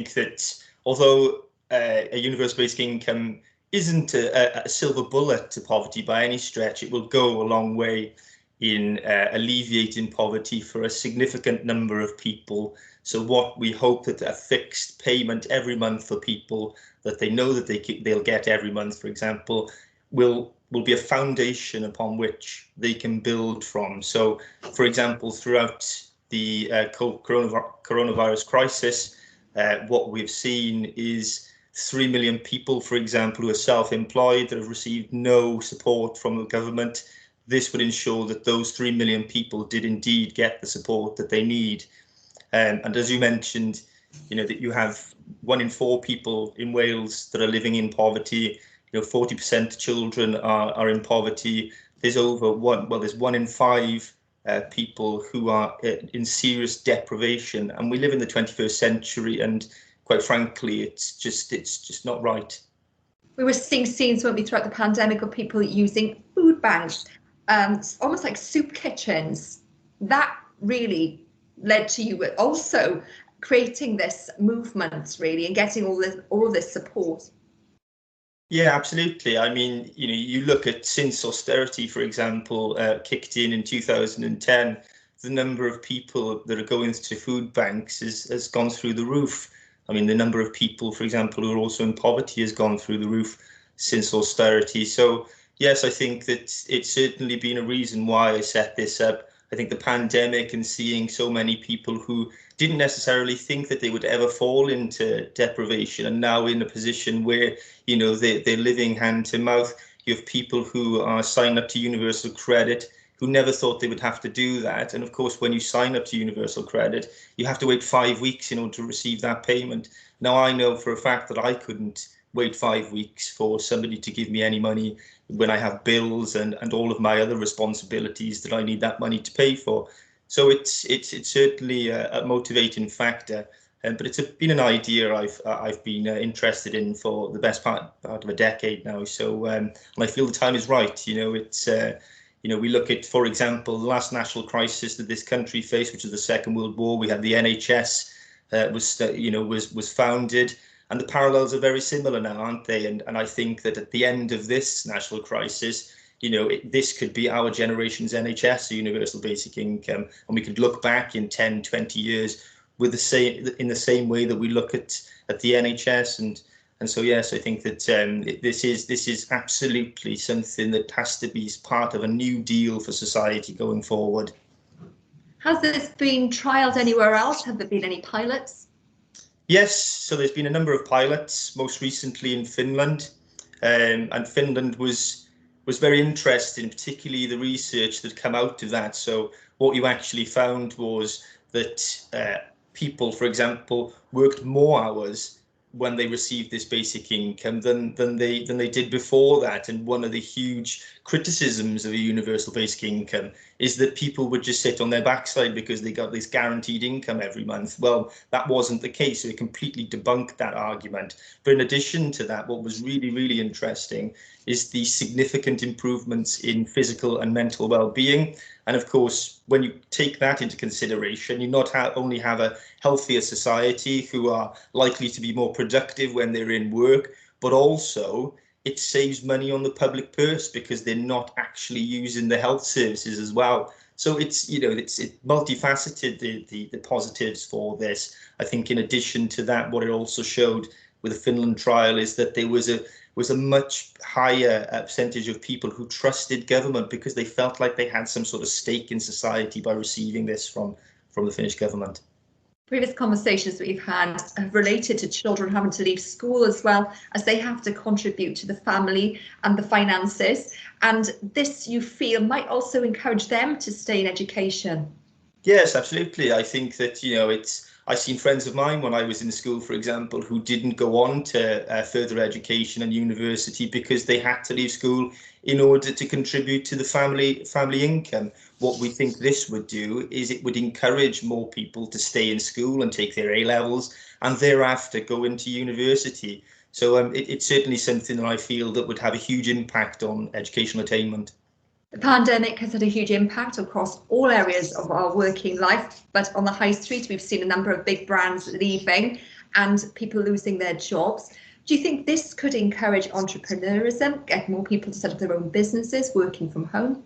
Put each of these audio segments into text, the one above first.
that although a universal basic income isn't a silver bullet to poverty by any stretch, it will go a long way in alleviating poverty for a significant number of people. So what we hope that a fixed payment every month for people that they know that they'll get every month, for example, will be a foundation upon which they can build from. So, for example, throughout the coronavirus crisis, what we've seen is 3 million people, for example, who are self-employed that have received no support from the government. This would ensure that those 3 million people did indeed get the support that they need. And as you mentioned, that you have 1 in 4 people in Wales that are living in poverty. 40% children are in poverty. There's there's 1 in 5 people who are in serious deprivation, and we live in the 21st century, and quite frankly, it's just not right. We were seeing scenes, weren't we, throughout the pandemic of people using food banks, almost like soup kitchens. That really led to you also creating this movement, really, and getting all of this support. Yeah, absolutely. I mean, you look at since austerity, for example, kicked in 2010, the number of people that are going to food banks has gone through the roof. I mean, the number of people, for example, who are also in poverty has gone through the roof since austerity. So, yes, I think that it's certainly been a reason why I set this up. I think the pandemic and seeing so many people who didn't necessarily think that they would ever fall into deprivation and now in a position where, they're living hand to mouth. You have people who are signed up to universal credit who never thought they would have to do that. And of course, when you sign up to universal credit, you have to wait 5 weeks in order to receive that payment. Now, I know for a fact that I couldn't wait 5 weeks for somebody to give me any money when I have bills and all of my other responsibilities that I need that money to pay for. So it's certainly a motivating factor. But it's been an idea I've been interested in for the best part of a decade now. So and I feel the time is right. We look at, for example, the last national crisis that this country faced, which is the Second World War. We had the NHS was founded, and the parallels are very similar now, aren't they? And I think that at the end of this national crisis, this could be our generation's NHS, a universal basic income, and we could look back in 10, 20 years with in the same way that we look at the NHS. And so, yes, I think that this is absolutely something that has to be part of a new deal for society going forward. Has this been trialled anywhere else? Have there been any pilots? Yes, so there's been a number of pilots, most recently in Finland, and Finland was very interesting, particularly the research that came out of that. So what you actually found was that people, for example, worked more hours when they received this basic income than they did before that. And one of the huge criticisms of a universal basic income is that people would just sit on their backside because they got this guaranteed income every month. Well, that wasn't the case. So it completely debunked that argument. But in addition to that, what was really, really interesting is the significant improvements in physical and mental well-being. And of course, when you take that into consideration, you not only have a healthier society who are likely to be more productive when they're in work, but also it saves money on the public purse because they're not actually using the health services as well. So it's multifaceted, the positives for this. I think in addition to that, what it also showed with the Finland trial is that there was a much higher percentage of people who trusted government because they felt like they had some sort of stake in society by receiving this from the Finnish government. Previous conversations that we've had have related to children having to leave school as well, as they have to contribute to the family and the finances. And this, you feel, might also encourage them to stay in education. Yes, absolutely. I think that, I've seen friends of mine when I was in school, for example, who didn't go on to further education and university because they had to leave school in order to contribute to the family income. What we think this would do is it would encourage more people to stay in school and take their A-levels and thereafter go into university. So it's certainly something that I feel that would have a huge impact on educational attainment. The pandemic has had a huge impact across all areas of our working life, but on the high street, we've seen a number of big brands leaving. and people losing their jobs. Do you think this could encourage entrepreneurism, get more people to set up their own businesses, working from home?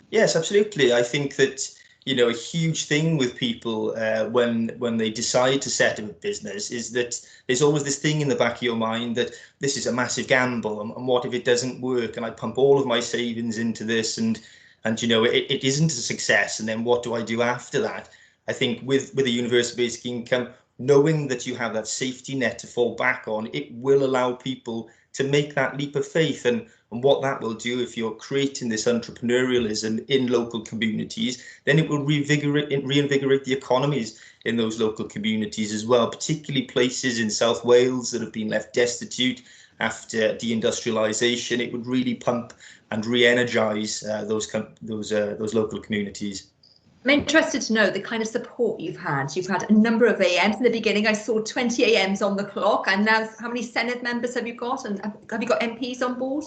Yes, absolutely. I think that, a huge thing with people when they decide to set up a business is that there's always this thing in the back of your mind that this is a massive gamble, and what if it doesn't work, and I pump all of my savings into this, and it isn't a success, and then what do I do after that? I think with a universal basic income, knowing that you have that safety net to fall back on, it will allow people to make that leap of faith. And what that will do, if you're creating this entrepreneurialism in local communities, then it will reinvigorate the economies in those local communities as well, particularly places in South Wales that have been left destitute after deindustrialisation. It would really pump and re-energise those local communities. I'm interested to know the kind of support you've had. You've had a number of AMs. In the beginning, I saw 20 AMs on the clock, and now how many Senedd members have you got? And have you got MPs on board?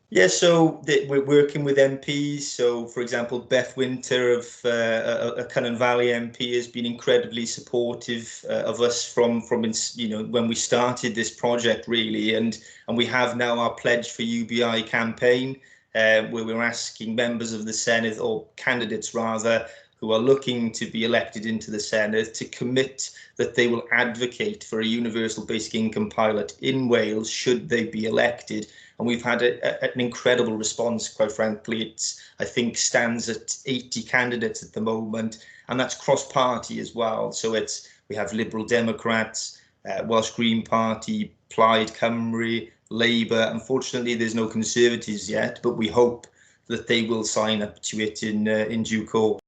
Yeah, so we're working with MPs. So, for example, Beth Winter of Cynon Valley MP has been incredibly supportive of us from when we started this project, really, and we have now our Pledge for UBI campaign, where we're asking members of the Senedd, or candidates rather, who are looking to be elected into the Senedd, to commit that they will advocate for a universal basic income pilot in Wales should they be elected. And we've had an incredible response, quite frankly. It's, I think, stands at 80 candidates at the moment, and that's cross-party as well. So we have Liberal Democrats, Welsh Green Party, Plaid Cymru, Labour. Unfortunately, there's no Conservatives yet, but we hope that they will sign up to it in due course.